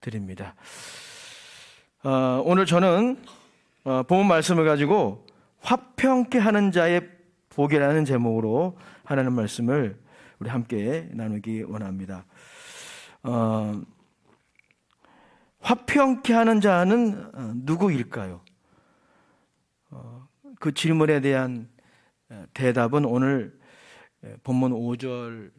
드립니다. 오늘 저는 본문 말씀을 가지고 화평케 하는 자의 복이라는 제목으로 하나님 말씀을 우리 함께 나누기 원합니다. 화평케 하는 자는 누구일까요? 그 질문에 대한 대답은 오늘 본문 5장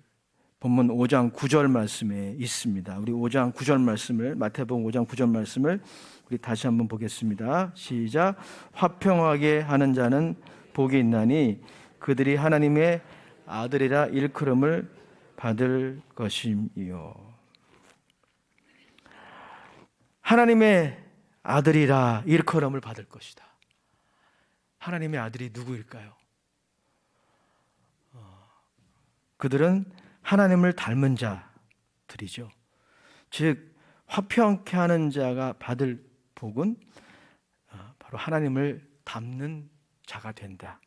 9절 말씀에 있습니다. 우리 5장 9절 말씀을, 마태복음 5장 9절 말씀을 우리 다시 한번 보겠습니다. 시작. 화평하게 하는 자는 복이 있나니 그들이 하나님의 아들이라 일컬음을 받을 것임이요. 하나님의 아들이라 일컬음을 받을 것이다. 하나님의 아들이 누구일까요? 그들은 하나님을 닮은 자들이죠. 즉 화평케 하는 자가 받을 복은 바로 하나님을 닮는 자가 된다.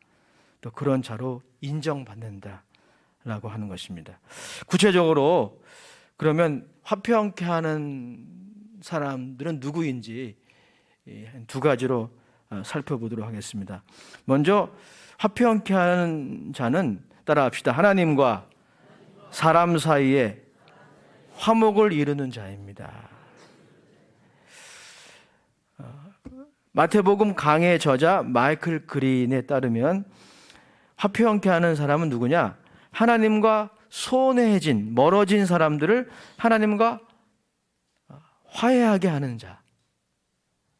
또 그런 자로 인정받는다라고 하는 것입니다. 구체적으로 그러면 화평케 하는 사람들은 누구인지 두 가지로 살펴보도록 하겠습니다. 먼저 화평케 하는 자는 따라합시다. 하나님과 사람 사이에 화목을 이루는 자입니다. 마태복음 강해 저자 마이클 그린에 따르면 화평케 하는 사람은 누구냐? 하나님과 소원해진, 멀어진 사람들을 하나님과 화해하게 하는 자,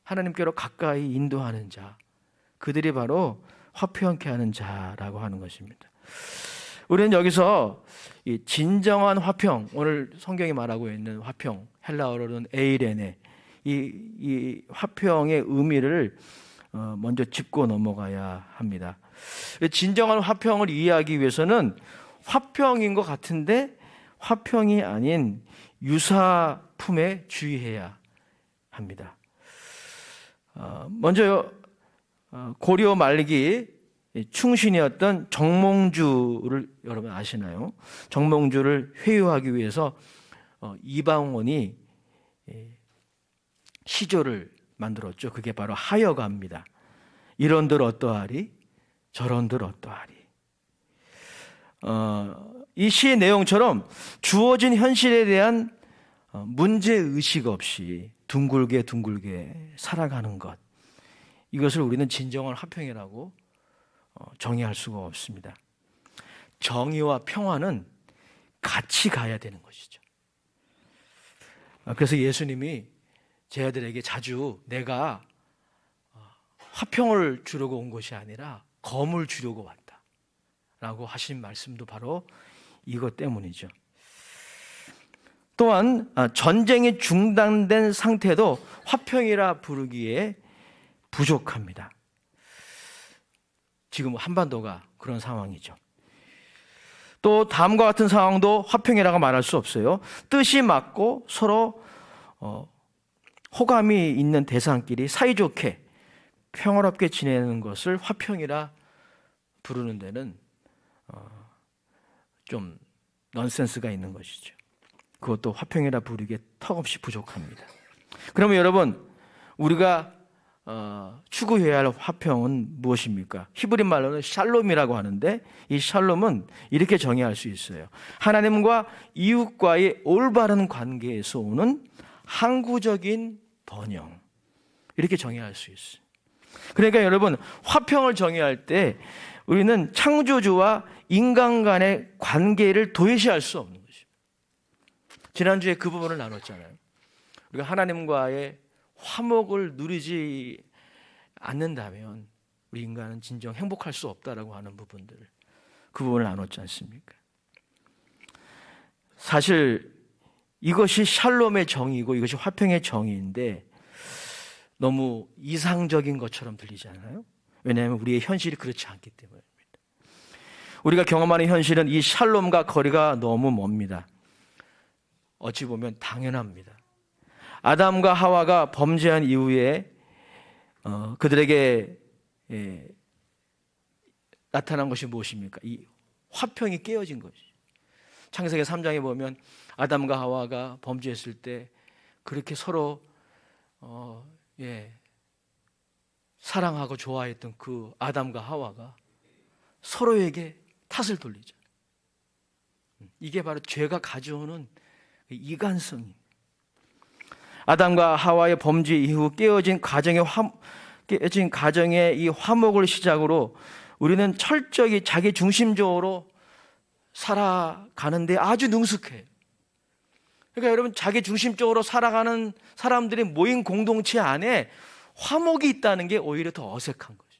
하나님께로 가까이 인도하는 자, 그들이 바로 화평케 하는 자라고 하는 것입니다. 우리는 여기서 이 진정한 화평, 오늘 성경이 말하고 있는 화평, 헬라어로는 에이레네, 이 화평의 의미를 먼저 짚고 넘어가야 합니다. 진정한 화평을 이해하기 위해서는 화평인 것 같은데 화평이 아닌 유사품에 주의해야 합니다. 먼저 고려 말기 충신이었던 정몽주를 여러분 아시나요? 정몽주를 회유하기 위해서 이방원이 시조를 만들었죠. 그게 바로 하여가입니다. 이런들 어떠하리, 저런들 어떠하리. 이 시의 내용처럼 주어진 현실에 대한 문제의식 없이 둥글게 살아가는 것, 이것을 우리는 진정한 화평이라고 정의할 수가 없습니다. 정의와 평화는 같이 가야 되는 것이죠. 그래서 예수님이 제 아들에게 자주 내가 화평을 주려고 온 것이 아니라 검을 주려고 왔다 라고 하신 말씀도 바로 이것 때문이죠. 또한 전쟁이 중단된 상태도 화평이라 부르기에 부족합니다. 지금 한반도가 그런 상황이죠. 또 다음과 같은 상황도 화평이라고 말할 수 없어요. 뜻이 맞고 서로 호감이 있는 대상끼리 사이좋게 평화롭게 지내는 것을 화평이라 부르는 데는 좀 넌센스가 있는 것이죠. 그것도 화평이라 부르기에 턱없이 부족합니다. 그러면 여러분, 우리가 추구해야 할 화평은 무엇입니까? 히브리 말로는 샬롬이라고 하는데 이 샬롬은 이렇게 정의할 수 있어요. 하나님과 이웃과의 올바른 관계에서 오는 항구적인 번영, 이렇게 정의할 수 있어요. 그러니까 여러분, 화평을 정의할 때 우리는 창조주와 인간 간의 관계를 도외시할 수 없는 것입니다. 지난주에 그 부분을 나눴잖아요. 우리가 하나님과의 화목을 누리지 않는다면 우리 인간은 진정 행복할 수 없다라고 하는 부분들, 그 부분을 나눴지 않습니까? 사실 이것이 샬롬의 정의이고 이것이 화평의 정의인데 너무 이상적인 것처럼 들리지 않아요? 왜냐하면 우리의 현실이 그렇지 않기 때문입니다. 우리가 경험하는 현실은 이 샬롬과 거리가 너무 멉니다. 어찌 보면 당연합니다. 아담과 하와가 범죄한 이후에 그들에게 나타난 것이 무엇입니까? 이 화평이 깨어진 것이죠. 창세기 3장에 보면 아담과 하와가 범죄했을 때 그렇게 서로 사랑하고 좋아했던 그 아담과 하와가 서로에게 탓을 돌리죠. 이게 바로 죄가 가져오는 이간성입니다. 아담과 하와의 범죄 이후 깨어진 가정의 이 화목을 시작으로 우리는 철저히 자기 중심적으로 살아가는데 아주 능숙해요. 그러니까 여러분, 자기 중심적으로 살아가는 사람들이 모인 공동체 안에 화목이 있다는 게 오히려 더 어색한 거죠.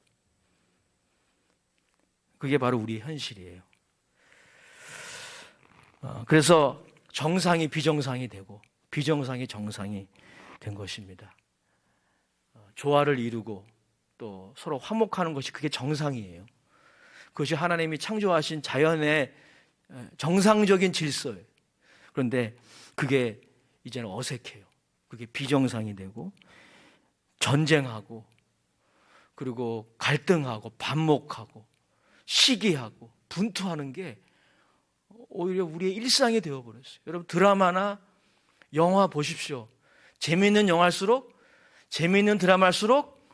그게 바로 우리의 현실이에요. 그래서 정상이 비정상이 되고 비정상이 정상이 된 것입니다. 조화를 이루고 또 서로 화목하는 것이 그게 정상이에요. 그것이 하나님이 창조하신 자연의 정상적인 질서예요. 그런데 그게 이제는 어색해요. 그게 비정상이 되고 전쟁하고 그리고 갈등하고 반목하고 시기하고 분투하는 게 오히려 우리의 일상이 되어버렸어요. 여러분, 드라마나 영화 보십시오. 재미있는 영화일수록, 재미있는 드라마일수록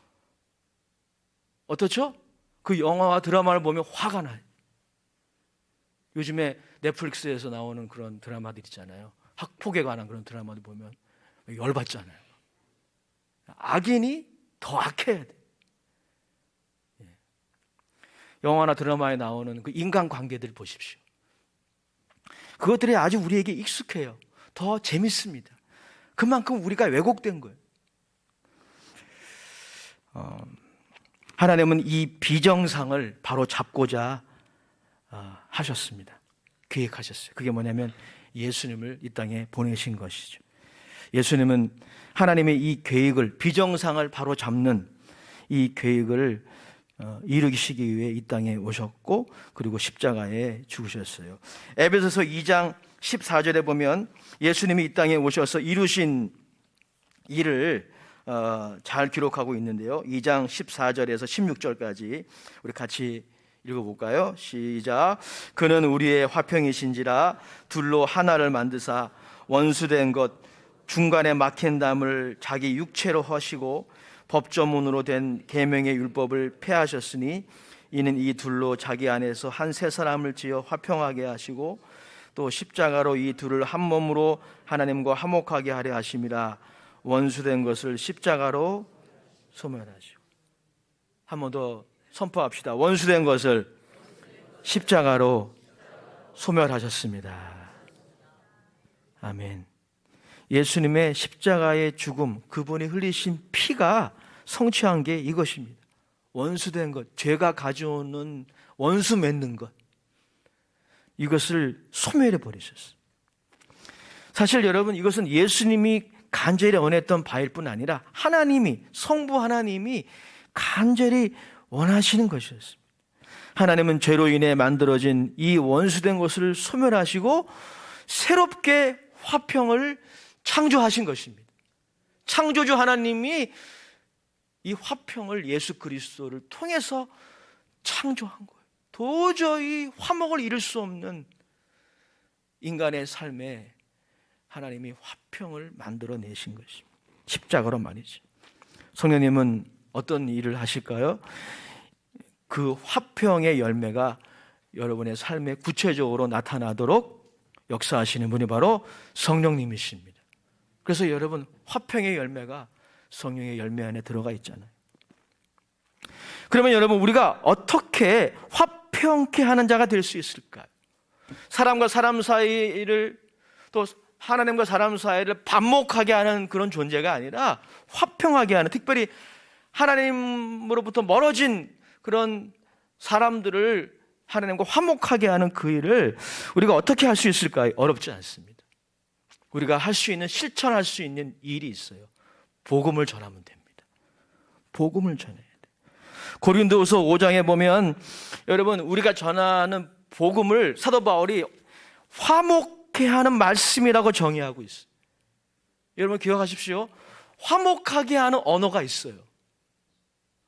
어떻죠? 그 영화와 드라마를 보면 화가 나요. 요즘에 넷플릭스에서 나오는 그런 드라마들 있잖아요. 학폭에 관한 그런 드라마들 보면 열받잖아요. 악인이 더 악해야 돼. 영화나 드라마에 나오는 그 인간관계들 보십시오. 그것들이 아주 우리에게 익숙해요. 더 재밌습니다. 그만큼 우리가 왜곡된 거예요. 하나님은 이 비정상을 바로 잡고자 하셨습니다. 계획하셨어요. 그게 뭐냐면 예수님을 이 땅에 보내신 것이죠. 예수님은 하나님의 이 계획을, 비정상을 바로 잡는 이 계획을 이루시기 위해 이 땅에 오셨고, 그리고 십자가에 죽으셨어요. 에베소서 2장 14절에 보면 예수님이 이 땅에 오셔서 이루신 일을 잘 기록하고 있는데요. 2장 14절에서 16절까지 우리 같이 읽어볼까요? 시작. 그는 우리의 화평이신지라 둘로 하나를 만드사 원수된 것 중간에 막힌 담을 자기 육체로 하시고 법조문으로 된 계명의 율법을 폐하셨으니 이는 이 둘로 자기 안에서 한 세 사람을 지어 화평하게 하시고 또 십자가로 이 둘을 한 몸으로 하나님과 화목하게 하려 하심이라. 원수된 것을 십자가로 소멸하시고. 한 번 더 선포합시다. 원수된 것을 십자가로 소멸하셨습니다. 아멘. 예수님의 십자가의 죽음, 그분이 흘리신 피가 성취한 게 이것입니다. 원수된 것, 죄가 가져오는 원수 맺는 것, 이것을 소멸해 버리셨어요. 사실 여러분, 이것은 예수님이 간절히 원했던 바일 뿐 아니라 하나님이, 성부 하나님이 간절히 원하시는 것이었습니다. 하나님은 죄로 인해 만들어진 이 원수된 것을 소멸하시고 새롭게 화평을 창조하신 것입니다. 창조주 하나님이 이 화평을 예수 그리스도를 통해서 창조한 거예요. 도저히 화목을 이룰 수 없는 인간의 삶에 하나님이 화평을 만들어내신 것입니다. 십자가로 말이죠. 성령님은 어떤 일을 하실까요? 그 화평의 열매가 여러분의 삶에 구체적으로 나타나도록 역사하시는 분이 바로 성령님이십니다. 그래서 여러분, 화평의 열매가 성령의 열매 안에 들어가 있잖아요. 그러면 여러분, 우리가 어떻게 화평케 하는 자가 될 수 있을까요? 사람과 사람 사이를, 또 하나님과 사람 사이를 반목하게 하는 그런 존재가 아니라 화평하게 하는, 특별히 하나님으로부터 멀어진 그런 사람들을 하나님과 화목하게 하는 그 일을 우리가 어떻게 할 수 있을까요? 어렵지 않습니다. 우리가 할 수 있는, 실천할 수 있는 일이 있어요. 복음을 전하면 됩니다. 복음을 전해야 돼요. 고린도후서 5장에 보면 여러분, 우리가 전하는 복음을 사도 바울이 화목케 하는 말씀이라고 정의하고 있어요. 여러분 기억하십시오. 화목하게 하는 언어가 있어요.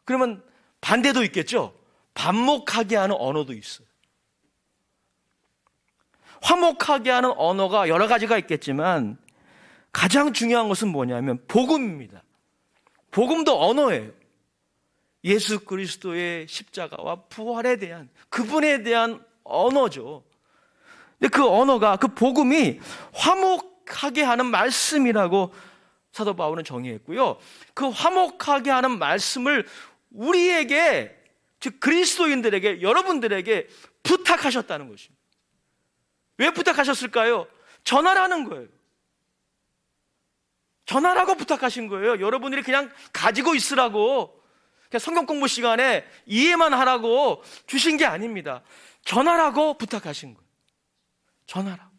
그러면 반대도 있겠죠? 반목하게 하는 언어도 있어요. 화목하게 하는 언어가 여러 가지가 있겠지만 가장 중요한 것은 뭐냐면 복음입니다. 복음도 언어예요. 예수 그리스도의 십자가와 부활에 대한, 그분에 대한 언어죠. 근데 그 언어가, 그 복음이 화목하게 하는 말씀이라고 사도 바울은 정의했고요. 그 화목하게 하는 말씀을 우리에게, 즉 그리스도인들에게, 여러분들에게 부탁하셨다는 것입니다. 왜 부탁하셨을까요? 전하라는 거예요. 전하라고 부탁하신 거예요. 여러분들이 그냥 가지고 있으라고, 그냥 성경 공부 시간에 이해만 하라고 주신 게 아닙니다. 전하라고 부탁하신 거예요. 전하라.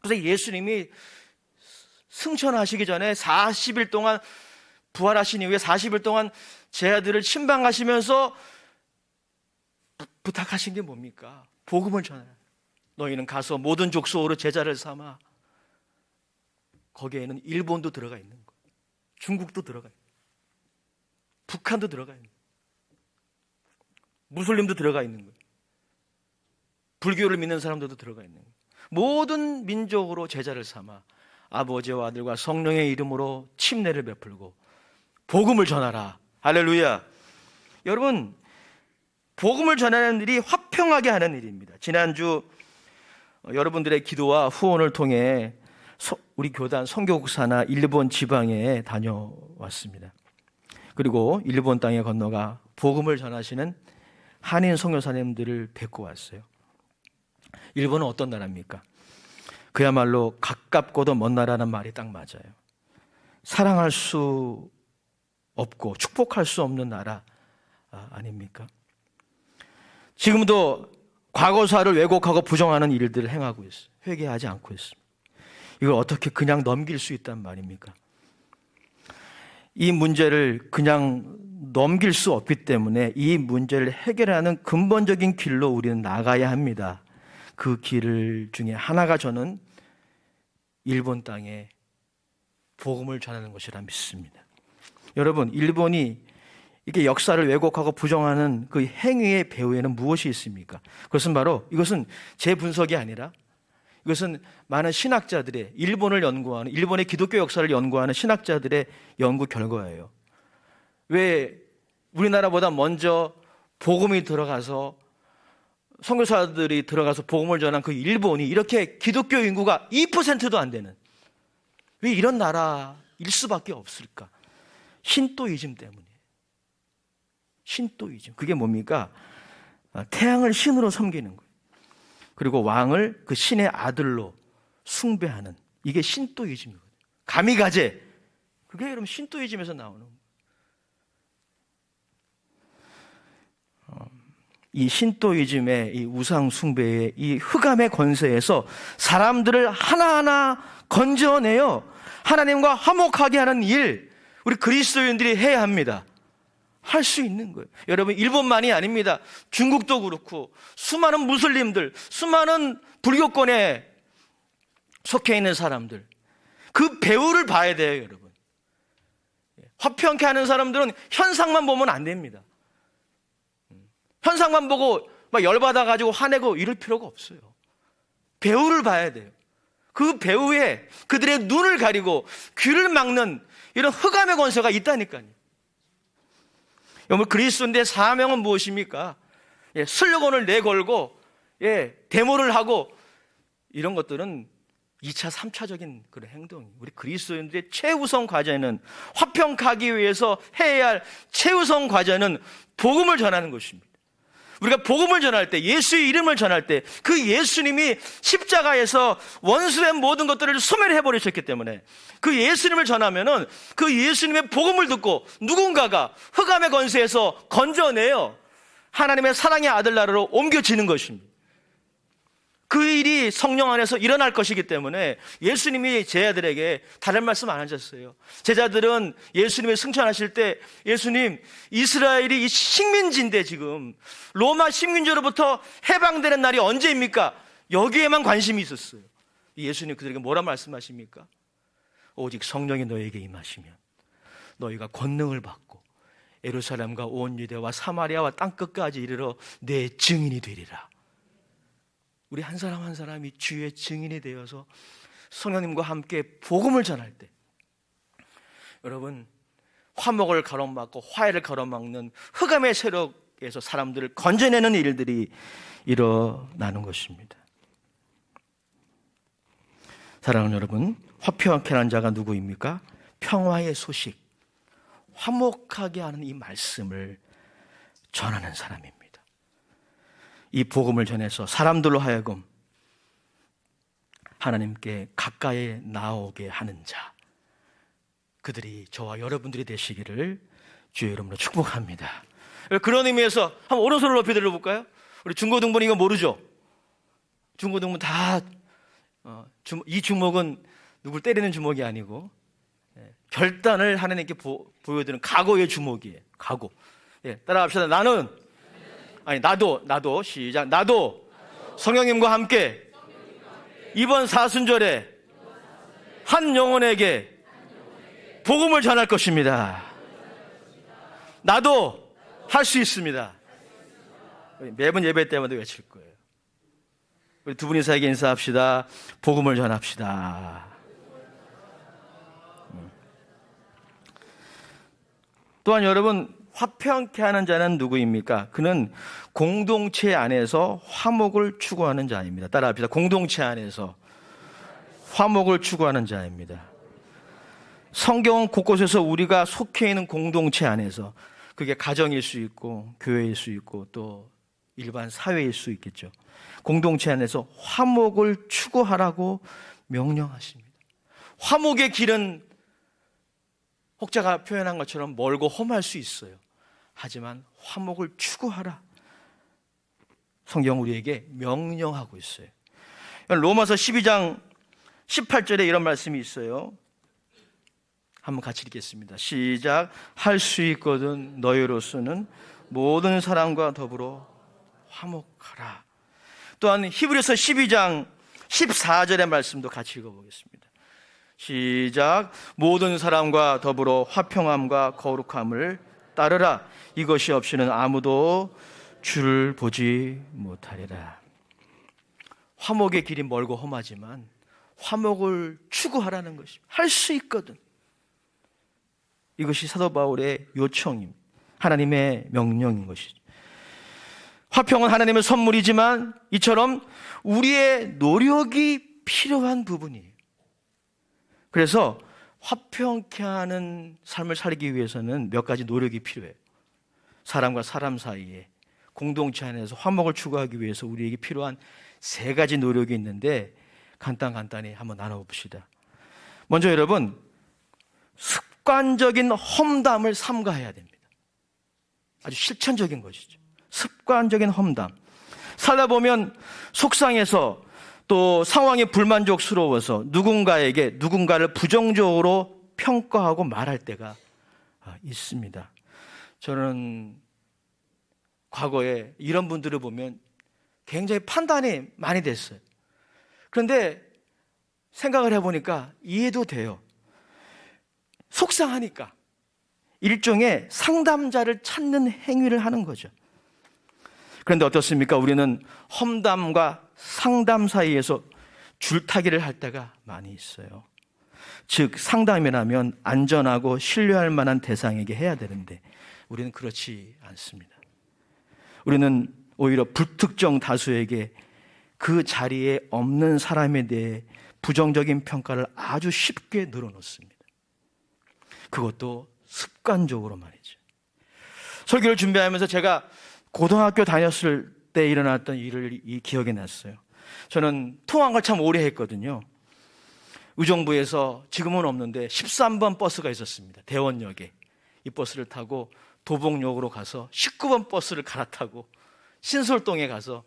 그래서 예수님이 승천하시기 전에 40일 동안, 부활하신 이후에 40일 동안 제 아들을 침방하시면서 부탁하신 게 뭡니까? 복음을 전하라. 너희는 가서 모든 족속으로 제자를 삼아. 거기에는 일본도 들어가 있는 거예요. 중국도 들어가 있는 거예요. 북한도 들어가 있는 거예요. 무슬림도 들어가 있는 거예요. 불교를 믿는 사람들도 들어가 있는 거예요. 모든 민족으로 제자를 삼아 아버지와 아들과 성령의 이름으로 침례를 베풀고 복음을 전하라. 할렐루야. 여러분, 복음을 전하는 일이 화평하게 하는 일입니다. 지난주 여러분들의 기도와 후원을 통해 우리 교단 선교국사나 일본 지방에 다녀왔습니다. 그리고 일본 땅에 건너가 복음을 전하시는 한인 선교사님들을 뵙고 왔어요. 일본은 어떤 나라입니까? 그야말로 가깝고도 먼 나라는 말이 딱 맞아요. 사랑할 수 없고 축복할 수 없는 나라 아닙니까? 지금도 과거사를 왜곡하고 부정하는 일들을 행하고 있어요. 회개하지 않고 있습니다. 이걸 어떻게 그냥 넘길 수 있단 말입니까? 이 문제를 그냥 넘길 수 없기 때문에 이 문제를 해결하는 근본적인 길로 우리는 나가야 합니다. 그 길 중에 하나가 저는 일본 땅에 복음을 전하는 것이라 믿습니다. 여러분, 일본이 이렇게 역사를 왜곡하고 부정하는 그 행위의 배후에는 무엇이 있습니까? 그것은 바로, 이것은 제 분석이 아니라 이것은 많은 신학자들의, 일본을 연구하는, 일본의 기독교 역사를 연구하는 신학자들의 연구 결과예요. 왜 우리나라보다 먼저 복음이 들어가서, 선교사들이 들어가서 복음을 전한 그 일본이 이렇게 기독교 인구가 2%도 안 되는, 왜 이런 나라일 수밖에 없을까? 신도이즘 때문이에요. 신도이즘. 그게 뭡니까? 태양을 신으로 섬기는 거예요. 그리고 왕을 그 신의 아들로 숭배하는, 이게 신도이즘이거든요. 가미가제. 그게 여러분 신도이즘에서 나오는 거예요. 이 신도이즘의 이 우상 숭배의 이 흑암의 권세에서 사람들을 하나하나 건져내어 하나님과 화목하게 하는 일, 우리 그리스도인들이 해야 합니다. 할 수 있는 거예요. 여러분, 일본만이 아닙니다. 중국도 그렇고 수많은 무슬림들, 수많은 불교권에 속해 있는 사람들, 그 배후를 봐야 돼요. 여러분, 화평케 하는 사람들은 현상만 보면 안 됩니다. 현상만 보고 막 열받아가지고 화내고 이럴 필요가 없어요. 배후를 봐야 돼요. 그 배후에 그들의 눈을 가리고 귀를 막는 이런 흑암의 권세가 있다니까요. 여러분, 그리스도인의 사명은 무엇입니까? 슬로건을 내걸고 데모를 하고 이런 것들은 2차, 3차적인 그런 행동이에요. 우리 그리스도인들의 최우선 과제는, 화평하기 위해서 해야 할 최우선 과제는 복음을 전하는 것입니다. 우리가 복음을 전할 때, 예수의 이름을 전할 때, 그 예수님이 십자가에서 원수된 모든 것들을 소멸해 버리셨기 때문에 그 예수님을 전하면은 그 예수님의 복음을 듣고 누군가가 흑암의 권세에서 건져내어 하나님의 사랑의 아들 나라로 옮겨지는 것입니다. 그 일이 성령 안에서 일어날 것이기 때문에 예수님이 제자들에게 다른 말씀 안 하셨어요. 제자들은 예수님이 승천하실 때, 예수님, 이스라엘이 이 식민지인데 지금 로마 식민지로부터 해방되는 날이 언제입니까? 여기에만 관심이 있었어요. 예수님 그들에게 뭐라 말씀하십니까? 오직 성령이 너에게 임하시면 너희가 권능을 받고 예루살렘과 온 유대와 사마리아와 땅끝까지 이르러 내 증인이 되리라. 우리 한 사람 한 사람이 주의 증인이 되어서 성령님과 함께 복음을 전할 때 여러분 화목을 가로막고 화해를 가로막는 흑암의 세력에서 사람들을 건져내는 일들이 일어나는 것입니다. 사랑하는 여러분, 화평케 하는 자가 누구입니까? 평화의 소식, 화목하게 하는 이 말씀을 전하는 사람입니다. 이 복음을 전해서 사람들로 하여금 하나님께 가까이 나오게 하는 자, 그들이 저와 여러분들이 되시기를 주의 이름으로 축복합니다. 그런 의미에서 한번 오른손을 높이 들어볼까요? 우리 중고등부는 이거 모르죠? 중고등부 다 이 주먹은 누굴 때리는 주먹이 아니고 결단을 하나님께 보여드리는 각오의 주먹이에요. 각오. 따라합시다. 나도 시작. 나도 성령님과 함께 이번 사순절에 한 영혼에게 복음을 전할 것입니다. 나도 할 수 있습니다. 매번 예배 때마다 외칠 거예요. 우리 두 분이 사에게 인사합시다. 복음을 전합시다. 또한 여러분, 화평케 하는 자는 누구입니까? 그는 공동체 안에서 화목을 추구하는 자입니다. 따라합시다. 공동체 안에서 화목을 추구하는 자입니다. 성경은 곳곳에서 우리가 속해 있는 공동체 안에서, 그게 가정일 수 있고 교회일 수 있고 또 일반 사회일 수 있겠죠, 공동체 안에서 화목을 추구하라고 명령하십니다. 화목의 길은 혹자가 표현한 것처럼 멀고 험할 수 있어요. 하지만 화목을 추구하라, 성경 우리에게 명령하고 있어요. 로마서 12장 18절에 이런 말씀이 있어요. 한번 같이 읽겠습니다. 시작. 할 수 있거든 너희로서는 모든 사람과 더불어 화목하라. 또한 히브리서 12장 14절의 말씀도 같이 읽어보겠습니다. 시작. 모든 사람과 더불어 화평함과 거룩함을 따르라. 이것이 없이는 아무도 주를 보지 못하리라. 화목의 길이 멀고 험하지만 화목을 추구하라는 것입니다. 할 수 있거든. 이것이 사도 바울의 요청입니다. 하나님의 명령인 것이죠. 화평은 하나님의 선물이지만 이처럼 우리의 노력이 필요한 부분이에요. 그래서 화평케 하는 삶을 살기 위해서는 몇 가지 노력이 필요해요. 사람과 사람 사이에 공동체 안에서 화목을 추구하기 위해서 우리에게 필요한 세 가지 노력이 있는데 간단히 한번 나눠봅시다. 먼저 여러분, 습관적인 험담을 삼가해야 됩니다. 아주 실천적인 것이죠. 습관적인 험담. 살다 보면 속상해서 또 상황이 불만족스러워서 누군가를 부정적으로 평가하고 말할 때가 있습니다. 저는 과거에 이런 분들을 보면 굉장히 판단이 많이 됐어요. 그런데 생각을 해보니까 이해도 돼요. 속상하니까 일종의 상담자를 찾는 행위를 하는 거죠. 그런데 어떻습니까? 우리는 험담과 상담 사이에서 줄타기를 할 때가 많이 있어요. 즉 상담이라면 안전하고 신뢰할 만한 대상에게 해야 되는데 우리는 그렇지 않습니다. 우리는 오히려 불특정 다수에게 그 자리에 없는 사람에 대해 부정적인 평가를 아주 쉽게 늘어놓습니다. 그것도 습관적으로 말이죠. 설교를 준비하면서 제가 고등학교 다녔을 때 일어났던 일을 기억이 났어요. 저는 통학을 참 오래 했거든요. 의정부에서 지금은 없는데 13번 버스가 있었습니다. 대원역에. 이 버스를 타고 도봉역으로 가서 19번 버스를 갈아타고 신솔동에 가서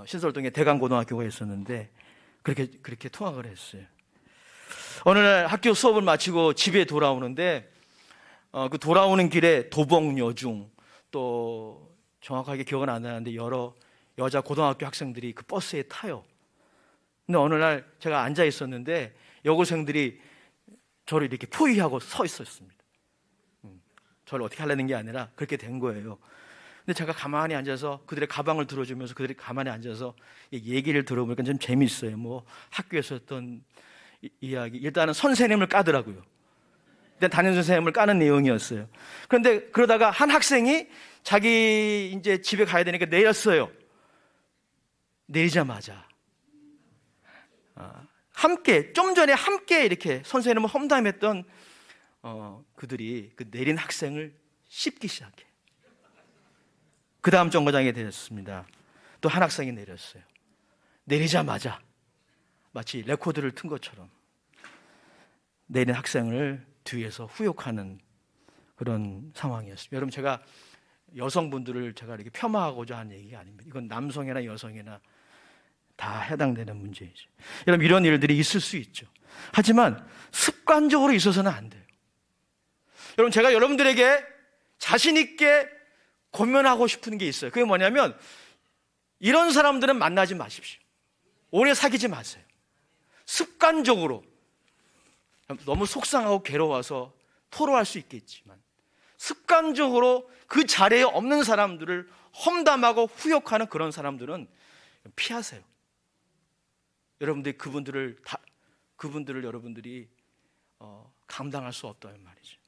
신솔동에 대강고등학교가 있었는데 그렇게 통학을 했어요. 어느 날 학교 수업을 마치고 집에 돌아오는데 그 돌아오는 길에 도봉여중 또 정확하게 기억은 안 나는데 여러 여자 고등학교 학생들이 그 버스에 타요. 근데 어느 날 제가 앉아 있었는데 여고생들이 저를 이렇게 포위하고 서 있었습니다. 저를 어떻게 하려는 게 아니라 그렇게 된 거예요. 근데 제가 가만히 앉아서 그들의 가방을 들어주면서 그들이 가만히 앉아서 얘기를 들어보니까 좀 재밌어요. 뭐 학교에서 했던 이야기. 일단은 선생님을 까더라고요. 일단 담임 선생님을 까는 내용이었어요. 그런데 그러다가 한 학생이 자기 이제 집에 가야 되니까 내렸어요. 내리자마자 함께 좀 전에 함께 이렇게 선생님을 험담했던 그들이 그 내린 학생을 씹기 시작해. 그 다음 정거장에 내렸습니다. 또 한 학생이 내렸어요. 내리자마자 마치 레코드를 튼 것처럼 내린 학생을 뒤에서 후욕하는 그런 상황이었습니다. 여러분, 제가 여성분들을 제가 이렇게 폄하하고자 하는 얘기가 아닙니다. 이건 남성이나 여성이나 다 해당되는 문제이죠. 여러분, 이런 일들이 있을 수 있죠. 하지만 습관적으로 있어서는 안 돼요. 여러분, 제가 여러분들에게 자신 있게 권면하고 싶은 게 있어요. 그게 뭐냐면, 이런 사람들은 만나지 마십시오. 오래 사귀지 마세요. 습관적으로 너무 속상하고 괴로워서 토로할 수 있겠지만 습관적으로 그 자리에 없는 사람들을 험담하고 후욕하는 그런 사람들은 피하세요. 여러분들이 그분들을 여러분들이 감당할 수 없다는 말이죠.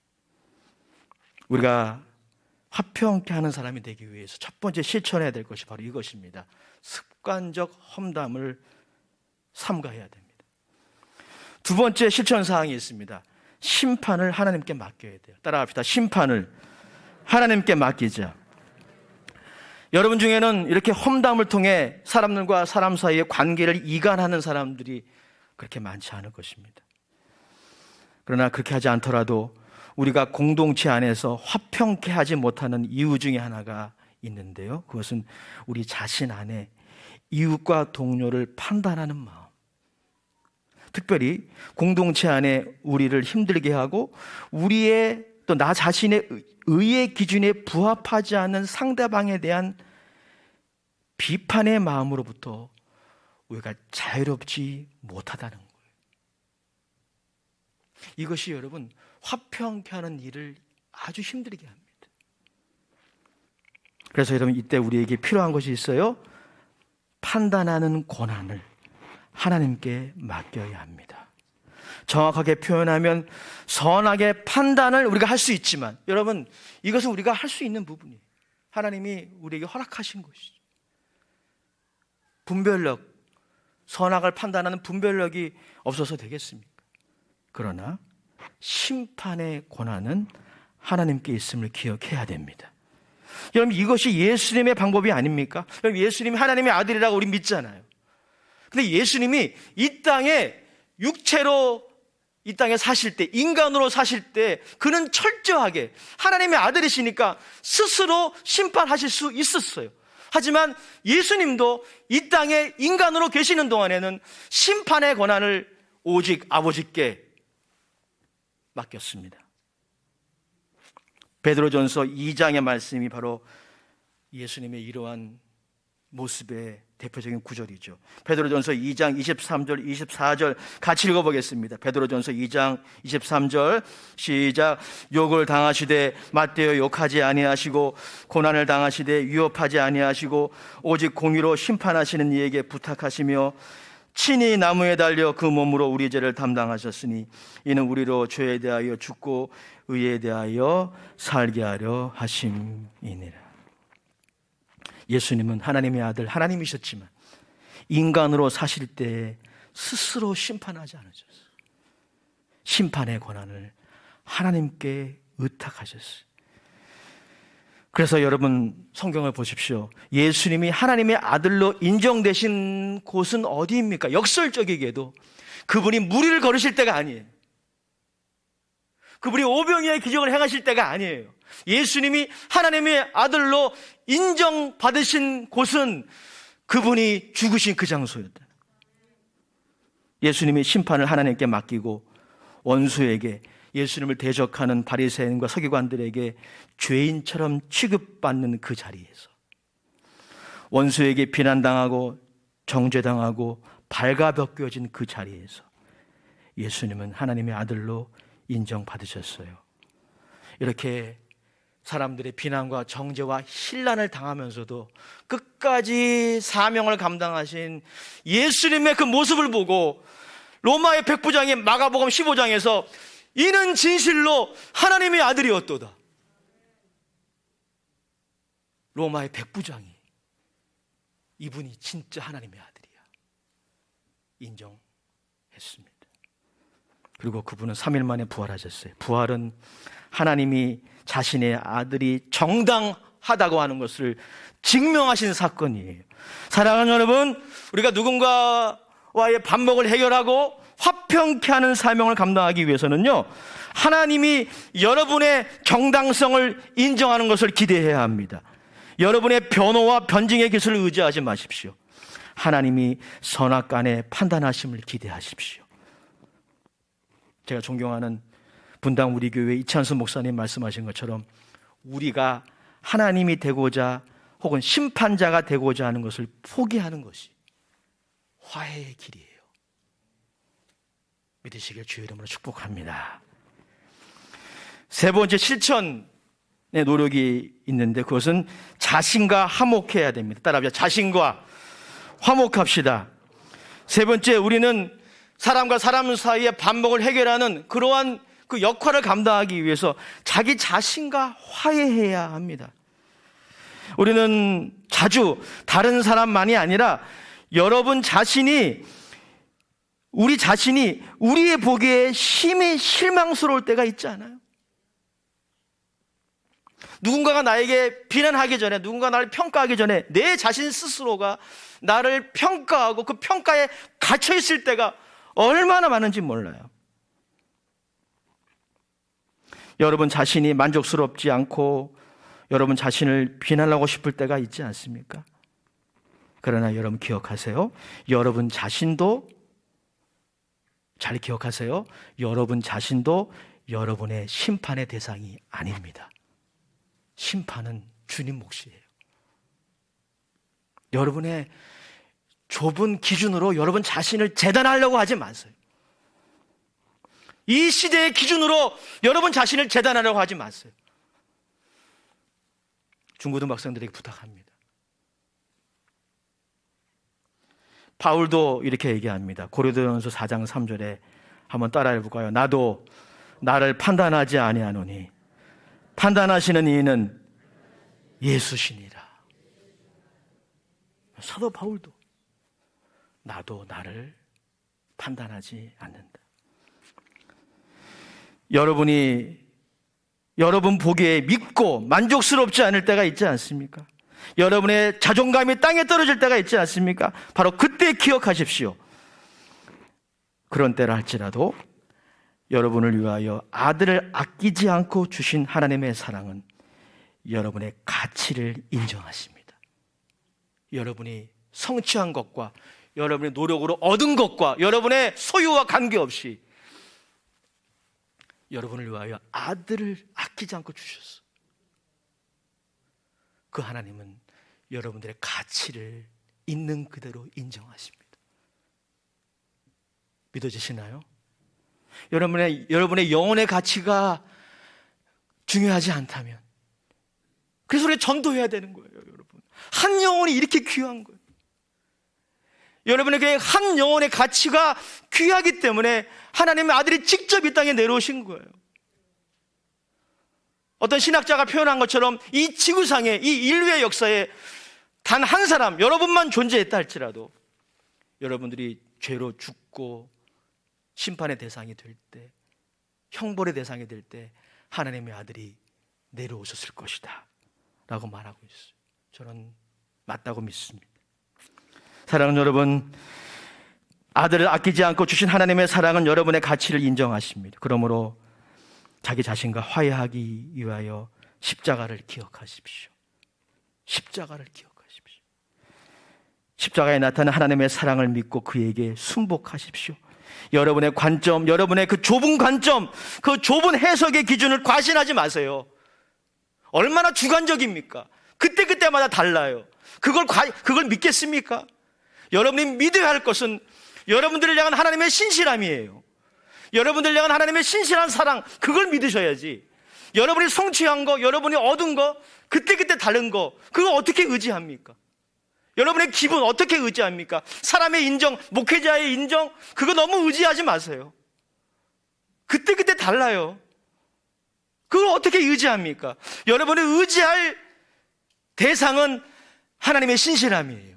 우리가 화평케 하는 사람이 되기 위해서 첫 번째 실천해야 될 것이 바로 이것입니다. 습관적 험담을 삼가해야 됩니다. 두 번째 실천 사항이 있습니다. 심판을 하나님께 맡겨야 돼요. 따라합시다. 심판을 하나님께 맡기자. 여러분 중에는 이렇게 험담을 통해 사람들과 사람 사이의 관계를 이간하는 사람들이 그렇게 많지 않을 것입니다. 그러나 그렇게 하지 않더라도 우리가 공동체 안에서 화평케 하지 못하는 이유 중에 하나가 있는데요. 그것은 우리 자신 안에 이웃과 동료를 판단하는 마음. 특별히 공동체 안에 우리를 힘들게 하고 우리의 또 나 자신의 의의 기준에 부합하지 않는 상대방에 대한 비판의 마음으로부터 우리가 자유롭지 못하다는 거예요. 이것이 여러분 화평케 하는 일을 아주 힘들게 합니다. 그래서 여러분 이때 우리에게 필요한 것이 있어요. 판단하는 권한을 하나님께 맡겨야 합니다. 정확하게 표현하면 선하게 판단을 우리가 할 수 있지만 여러분 이것은 우리가 할 수 있는 부분이에요. 하나님이 우리에게 허락하신 것이죠. 분별력, 선악을 판단하는 분별력이 없어서 되겠습니까? 그러나 심판의 권한은 하나님께 있음을 기억해야 됩니다. 여러분 이것이 예수님의 방법이 아닙니까? 여러분 예수님이 하나님의 아들이라고 우리 믿잖아요. 근데 예수님이 이 땅에 육체로 이 땅에 사실 때, 인간으로 사실 때 그는 철저하게 하나님의 아들이시니까 스스로 심판하실 수 있었어요. 하지만 예수님도 이 땅에 인간으로 계시는 동안에는 심판의 권한을 오직 아버지께 맡겼습니다. 베드로전서 2장의 말씀이 바로 예수님의 이러한 모습의 대표적인 구절이죠. 베드로전서 2장 23절 24절 같이 읽어보겠습니다. 베드로전서 2장 23절 시작. 욕을 당하시되 맞대어 욕하지 아니하시고 고난을 당하시되 위협하지 아니하시고 오직 공의로 심판하시는 이에게 부탁하시며 친히 나무에 달려 그 몸으로 우리 죄를 담당하셨으니 이는 우리로 죄에 대하여 죽고 의에 대하여 살게 하려 하심이니라. 예수님은 하나님의 아들, 하나님이셨지만 인간으로 사실 때 스스로 심판하지 않으셨어요. 심판의 권한을 하나님께 의탁하셨어요. 그래서 여러분 성경을 보십시오. 예수님이 하나님의 아들로 인정되신 곳은 어디입니까? 역설적이게도 그분이 무리를 걸으실 때가 아니에요. 그분이 오병이어의 기적을 행하실 때가 아니에요. 예수님이 하나님의 아들로 인정받으신 곳은 그분이 죽으신 그 장소였다. 예수님이 심판을 하나님께 맡기고 원수에게 예수님을 대적하는 바리새인과 서기관들에게 죄인처럼 취급받는 그 자리에서 원수에게 비난당하고 정죄당하고 발가벗겨진 그 자리에서 예수님은 하나님의 아들로 인정받으셨어요. 이렇게 사람들의 비난과 정죄와 신란을 당하면서도 끝까지 사명을 감당하신 예수님의 그 모습을 보고 로마의 백부장이 마가복음 15장에서 이는 진실로 하나님의 아들이었도다. 로마의 백부장이 이분이 진짜 하나님의 아들이야 인정했습니다. 그리고 그분은 3일 만에 부활하셨어요. 부활은 하나님이 자신의 아들이 정당하다고 하는 것을 증명하신 사건이에요. 사랑하는 여러분, 우리가 누군가와의 반목을 해결하고 화평케 하는 사명을 감당하기 위해서는요, 하나님이 여러분의 정당성을 인정하는 것을 기대해야 합니다. 여러분의 변호와 변증의 기술을 의지하지 마십시오. 하나님이 선악간의 판단하심을 기대하십시오. 제가 존경하는 분당 우리 교회 이찬수 목사님 말씀하신 것처럼 우리가 하나님이 되고자 혹은 심판자가 되고자 하는 것을 포기하는 것이 화해의 길이에요. 믿으시길 주의 이름으로 축복합니다. 세 번째 실천의 노력이 있는데 그것은 자신과 화목해야 됩니다. 따라합시다. 자신과 화목합시다. 세 번째, 우리는 사람과 사람 사이의 반목을 해결하는 그러한 그 역할을 감당하기 위해서 자기 자신과 화해해야 합니다. 우리는 자주 다른 사람만이 아니라 여러분 자신이, 우리 자신이 우리의 보기에 심히 실망스러울 때가 있지 않아요? 누군가가 나에게 비난하기 전에, 누군가 나를 평가하기 전에 내 자신 스스로가 나를 평가하고 그 평가에 갇혀 있을 때가 얼마나 많은지 몰라요. 여러분 자신이 만족스럽지 않고 여러분 자신을 비난하고 싶을 때가 있지 않습니까? 그러나 여러분 기억하세요. 여러분 자신도, 잘 기억하세요. 여러분 자신도 여러분의 심판의 대상이 아닙니다. 심판은 주님 몫이에요. 여러분의 좁은 기준으로 여러분 자신을 재단하려고 하지 마세요. 이 시대의 기준으로 여러분 자신을 재단하려고 하지 마세요. 중고등학생들에게 부탁합니다. 바울도 이렇게 얘기합니다. 고린도전서 4장 3절에 한번 따라해 볼까요? 나도 나를 판단하지 아니하노니 판단하시는 이는 예수시니라. 사도 바울도 나도 나를 판단하지 않는다. 여러분이 여러분 보기에 믿고 만족스럽지 않을 때가 있지 않습니까? 여러분의 자존감이 땅에 떨어질 때가 있지 않습니까? 바로 그때 기억하십시오. 그런 때라 할지라도 여러분을 위하여 아들을 아끼지 않고 주신 하나님의 사랑은 여러분의 가치를 인정하십니다. 여러분이 성취한 것과 여러분의 노력으로 얻은 것과 여러분의 소유와 관계없이 여러분을 위하여 아들을 아끼지 않고 주셨어. 그 하나님은 여러분들의 가치를 있는 그대로 인정하십니다. 믿어지시나요? 여러분의 영혼의 가치가 중요하지 않다면, 그래서 우리가 전도해야 되는 거예요, 여러분. 한 영혼이 이렇게 귀한 거예요. 여러분에게 한 영혼의 가치가 귀하기 때문에 하나님의 아들이 직접 이 땅에 내려오신 거예요. 어떤 신학자가 표현한 것처럼 이 지구상에, 이 인류의 역사에 단 한 사람, 여러분만 존재했다 할지라도 여러분들이 죄로 죽고 심판의 대상이 될 때, 형벌의 대상이 될 때 하나님의 아들이 내려오셨을 것이다 라고 말하고 있어요. 저는 맞다고 믿습니다. 사랑하는 여러분, 아들을 아끼지 않고 주신 하나님의 사랑은 여러분의 가치를 인정하십니다. 그러므로 자기 자신과 화해하기 위하여 십자가를 기억하십시오. 십자가를 기억하십시오. 십자가에 나타난 하나님의 사랑을 믿고 그에게 순복하십시오. 여러분의 관점, 여러분의 그 좁은 관점, 그 좁은 해석의 기준을 과신하지 마세요. 얼마나 주관적입니까? 그때그때마다 달라요. 그걸 믿겠습니까? 여러분이 믿어야 할 것은 여러분들을 향한 하나님의 신실함이에요. 여러분들을 향한 하나님의 신실한 사랑, 그걸 믿으셔야지. 여러분이 성취한 거, 여러분이 얻은 거, 그때그때 다른 거, 그거 어떻게 의지합니까? 여러분의 기분 어떻게 의지합니까? 사람의 인정, 목회자의 인정, 그거 너무 의지하지 마세요. 그때그때 달라요. 그걸 어떻게 의지합니까? 여러분이 의지할 대상은 하나님의 신실함이에요.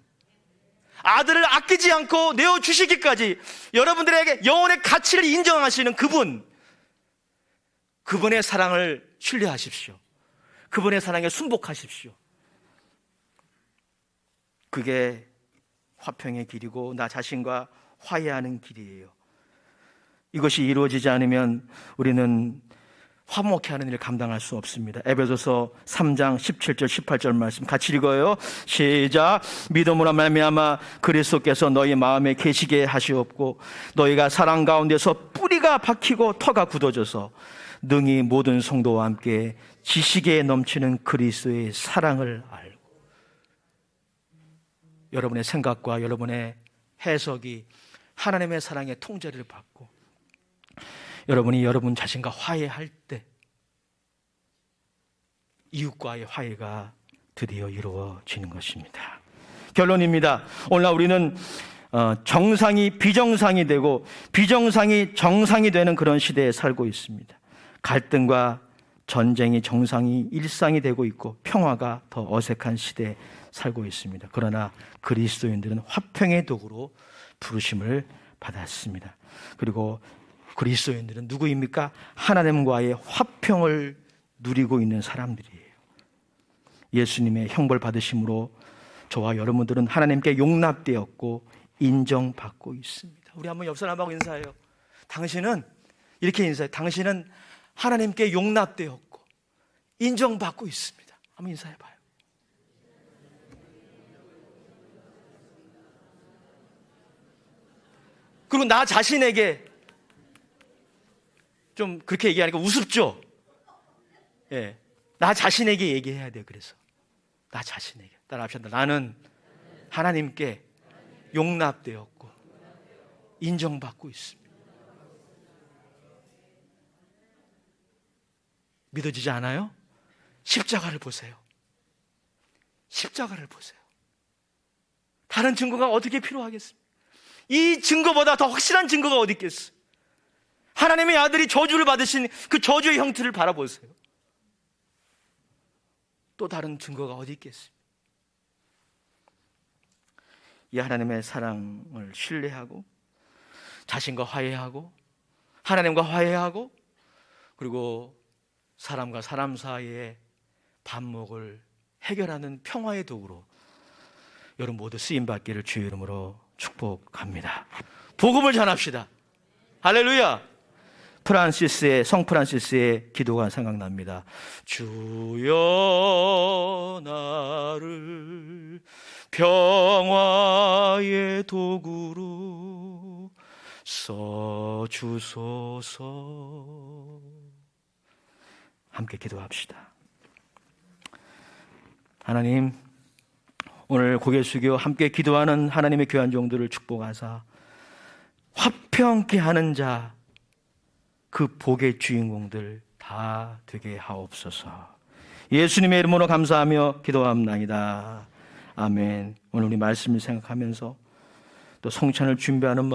아들을 아끼지 않고 내어주시기까지 여러분들에게 영혼의 가치를 인정하시는 그분의 사랑을 신뢰하십시오. 그분의 사랑에 순복하십시오. 그게 화평의 길이고 나 자신과 화해하는 길이에요. 이것이 이루어지지 않으면 우리는 화목해 하는 일을 감당할 수 없습니다. 에베소서 3장 17절 18절 말씀 같이 읽어요. 시작. 믿음으로 말미암아 그리스도께서 너희 마음에 계시게 하시옵고 너희가 사랑 가운데서 뿌리가 박히고 터가 굳어져서 능히 모든 성도와 함께 지식에 넘치는 그리스도의 사랑을 알고. 여러분의 생각과 여러분의 해석이 하나님의 사랑의 통제를 받고 여러분이 여러분 자신과 화해할 때 이웃과의 화해가 드디어 이루어지는 것입니다. 결론입니다. 오늘날 우리는 정상이 비정상이 되고 비정상이 정상이 되는 그런 시대에 살고 있습니다. 갈등과 전쟁이 정상이 일상이 되고 있고 평화가 더 어색한 시대에 살고 있습니다. 그러나 그리스도인들은 화평의 도구로 부르심을 받았습니다. 그리고 그리스도인들은 누구입니까? 하나님과의 화평을 누리고 있는 사람들이에요. 예수님의 형벌 받으심으로 저와 여러분들은 하나님께 용납되었고 인정받고 있습니다. 우리 한번 옆 사람하고 인사해요. 당신은 이렇게 인사해요. 당신은 하나님께 용납되었고 인정받고 있습니다. 한번 인사해봐요. 그리고 나 자신에게 좀 그렇게 얘기하니까 우습죠? 예. 나 자신에게 얘기해야 돼요. 그래서 나 자신에게 따라합시다. 나는 하나님께 용납되었고 인정받고 있습니다. 믿어지지 않아요? 십자가를 보세요. 십자가를 보세요. 다른 증거가 어떻게 필요하겠습니까? 이 증거보다 더 확실한 증거가 어디 있겠어요? 하나님의 아들이 저주를 받으신 그 저주의 형태를 바라보세요. 또 다른 증거가 어디 있겠습니까? 이 하나님의 사랑을 신뢰하고 자신과 화해하고 하나님과 화해하고 그리고 사람과 사람 사이의 반목을 해결하는 평화의 도구로 여러분 모두 쓰임받기를 주의 이름으로 축복합니다. 복음을 전합시다. 할렐루야. 성 프란시스의 기도가 생각납니다. 주여 나를 평화의 도구로 써주소서. 함께 기도합시다. 하나님, 오늘 고개 숙여 함께 기도하는 하나님의 귀한 종들을 축복하사 화평케 하는 자, 그 복의 주인공들 다 되게 하옵소서. 예수님의 이름으로 감사하며 기도합나이다. 아멘. 오늘 우리 말씀을 생각하면서 또 성찬을 준비하는 마음